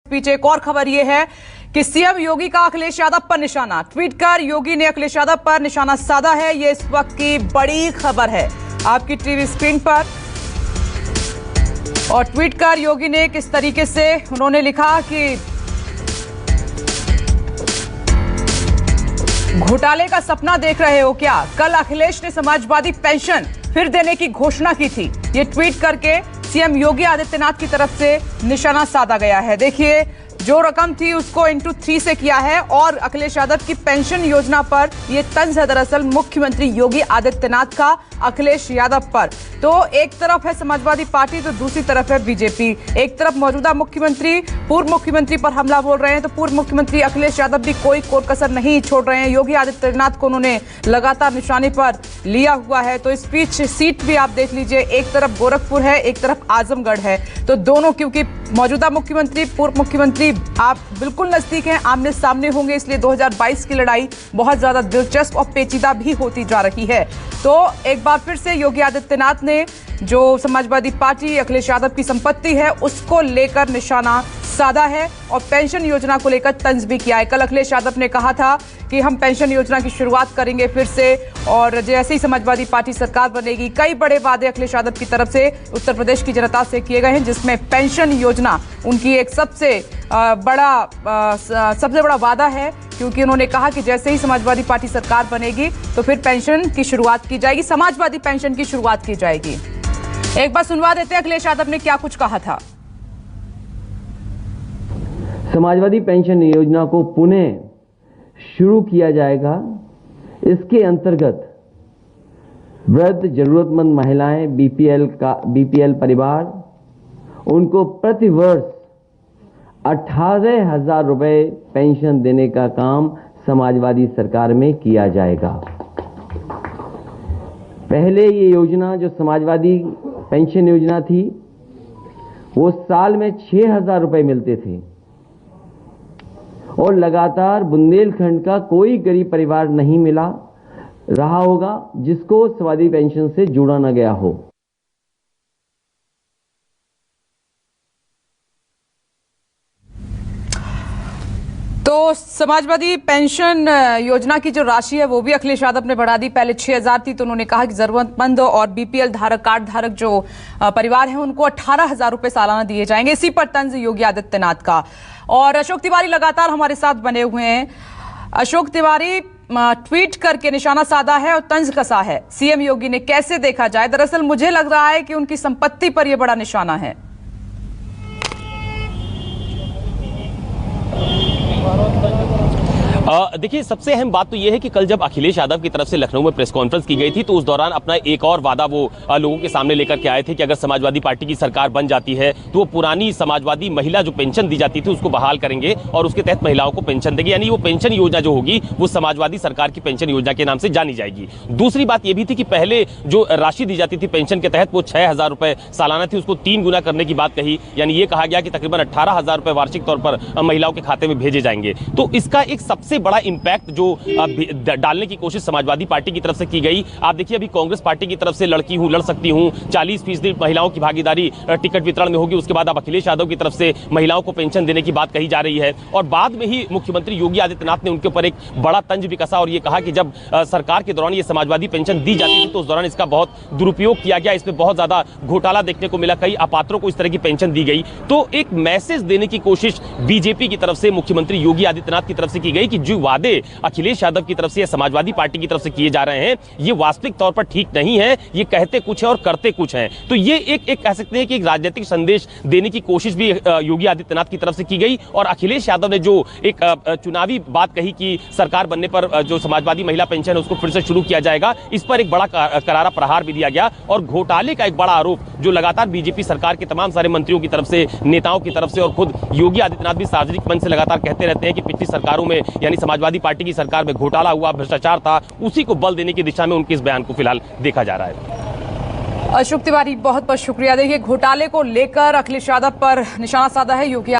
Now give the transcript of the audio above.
पीछे एक और खबर यह है कि सीएम योगी का अखिलेश यादव पर निशाना। ट्वीट कर योगी ने अखिलेश यादव पर निशाना साधा है। यह इस वक्त की बड़ी खबर है आपकी टीवी स्क्रीन पर। और ट्वीट कर योगी ने किस तरीके से उन्होंने लिखा कि घोटाले का सपना देख रहे हो क्या? कल अखिलेश ने समाजवादी पेंशन फिर देने की घोषणा की थी। ये ट्वीट करके सीएम योगी आदित्यनाथ की तरफ से निशाना साधा गया है। देखिए, जो रकम थी उसको इंटू 3 से किया है और अखिलेश यादव की पेंशन योजना पर यह तंज है दरअसल मुख्यमंत्री योगी आदित्यनाथ का अखिलेश यादव पर। तो एक तरफ है समाजवादी पार्टी तो दूसरी तरफ है बीजेपी। एक तरफ मौजूदा मुख्यमंत्री पूर्व मुख्यमंत्री पर हमला बोल रहे हैं तो पूर्व मुख्यमंत्री अखिलेश यादव भी कोई कोर कसर नहीं छोड़ रहे हैं। योगी आदित्यनाथ को उन्होंने लगातार निशाने पर लिया हुआ है। तो इस बीच सीट भी आप देख लीजिए, एक तरफ गोरखपुर है, एक तरफ आजमगढ़ है। तो दोनों, क्योंकि मौजूदा मुख्यमंत्री पूर्व मुख्यमंत्री आप बिल्कुल नजदीक हैं, आमने सामने होंगे, इसलिए 2022 की लड़ाई बहुत ज्यादा दिलचस्प और पेचीदा भी होती जा रही है। तो एक बार फिर से योगी आदित्यनाथ ने जो समाजवादी पार्टी अखिलेश यादव की संपत्ति है उसको लेकर निशाना साधा है और पेंशन योजना को लेकर तंज भी किया है। कल अखिलेश यादव ने कहा था कि हम पेंशन योजना की शुरुआत करेंगे फिर से, और जैसे ही समाजवादी पार्टी सरकार बनेगी कई बड़े वादे अखिलेश यादव की तरफ से उत्तर प्रदेश की जनता से किए गए हैं, जिसमें पेंशन योजना उनकी एक सबसे बड़ा वादा है। क्योंकि उन्होंने कहा कि जैसे ही समाजवादी पार्टी सरकार बनेगी तो फिर पेंशन की शुरुआत की जाएगी, समाजवादी पेंशन की शुरुआत की जाएगी। एक बार सुनवा देते हैं अखिलेश यादव ने क्या कुछ कहा था। समाजवादी पेंशन योजना को पुनः शुरू किया जाएगा। इसके अंतर्गत वृद्ध जरूरतमंद महिलाएं, बीपीएल परिवार, उनको प्रति वर्ष 18,000 रुपए पेंशन देने का काम समाजवादी सरकार में किया जाएगा। पहले ये योजना जो समाजवादी पेंशन योजना थी वो साल में 6,000 रुपए मिलते थे और लगातार बुंदेलखंड का कोई गरीब परिवार नहीं मिला रहा होगा जिसको समाजवादी पेंशन से जोड़ा न गया हो। तो समाजवादी पेंशन योजना की जो राशि है वो भी अखिलेश यादव ने बढ़ा दी। पहले 6,000 थी तो उन्होंने कहा कि जरूरतमंद और बीपीएल धारक, कार्ड धारक जो परिवार हैं उनको 18,000 रुपए सालाना दिए जाएंगे। इसी पर तंज योगी आदित्यनाथ का। और अशोक तिवारी लगातार हमारे साथ बने हुए हैं। अशोक तिवारी, ट्वीट करके निशाना साधा है और तंज कसा है सीएम योगी ने, कैसे देखा जाए? दरअसल मुझे लग रहा है कि उनकी संपत्ति पर यह बड़ा निशाना है। देखिए, सबसे अहम बात तो यह है कि कल जब अखिलेश यादव की तरफ से लखनऊ में प्रेस कॉन्फ्रेंस की गई थी तो उस दौरान अपना एक और वादा वो लोगों के सामने लेकर के आए थे कि अगर समाजवादी पार्टी की सरकार बन जाती है तो वो पुरानी समाजवादी महिला जो पेंशन दी जाती थी उसको बहाल करेंगे और उसके तहत महिलाओं को पेंशन देंगे। यानी वो पेंशन योजना जो होगी वो समाजवादी सरकार की पेंशन योजना के नाम से जानी जाएगी। दूसरी बात यह भी थी कि पहले जो राशि दी जाती थी पेंशन के तहत वो 6,000 रुपए सालाना थी, उसको 3 गुना करने की बात कही। यानी ये कहा गया कि तकरीबन 18,000 रुपए वार्षिक तौर पर महिलाओं के खाते में भेजे जाएंगे। तो इसका एक सबसे बड़ा इंपैक्ट जो डालने की कोशिश समाजवादी पार्टी की तरफ से की गई। आप देखिए, अभी कांग्रेस पार्टी की तरफ से लड़ सकती हूं, 40% महिलाओं की भागीदारी टिकट वितरण में होगी। उसके बाद अब अखिलेश यादव की तरफ से महिलाओं को पेंशन देने की बात कही जा रही है। और बाद में ही मुख्यमंत्री योगी आदित्यनाथ ने उनके ऊपर एक बड़ा तंज भी कसा और ये कहा कि जब सरकार के दौरान ये समाजवादी पेंशन दी जाती थी तो उस दौरान इसका बहुत दुरुपयोग किया गया, इसमें बहुत ज्यादा घोटाला देखने को मिला, कई अपात्रों को इस तरह की पेंशन दी गई। तो एक मैसेज देने की कोशिश बीजेपी की तरफ से मुख्यमंत्री योगी आदित्यनाथ की तरफ से की गई कि जो वादे अखिलेश यादव की तरफ से या समाजवादी पार्टी की तरफ से किए जा रहे हैं ये वास्तविक तौर पर ठीक नहीं है, ये कहते कुछ है और करते कुछ हैं। तो ये एक कह सकते हैं कि एक राजनीतिक संदेश देने की कोशिश भी योगी आदित्यनाथ की तरफ से की गई। और अखिलेश यादव ने जो एक चुनावी बात कही कि सरकार बनने पर जो समाजवादी महिला पेंशन है उसको फिर से शुरू किया जाएगा, इस पर एक बड़ा करारा प्रहार भी दिया गया। और घोटाले का एक बड़ा आरोप जो लगातार बीजेपी सरकार के तमाम सारे मंत्रियों की तरफ से, नेताओं की तरफ से और खुद योगी आदित्यनाथ भी सार्वजनिक मंच से लगातार कहते रहते हैं कि पिछली सरकारों में यानी समाजवादी पार्टी की सरकार में घोटाला हुआ, भ्रष्टाचार था, उसी को बल देने की दिशा में उनके इस बयान को फिलहाल देखा जा रहा है। अशोक तिवारी, बहुत बहुत शुक्रिया। देखिए, घोटाले को लेकर अखिलेश यादव पर निशाना साधा है योगी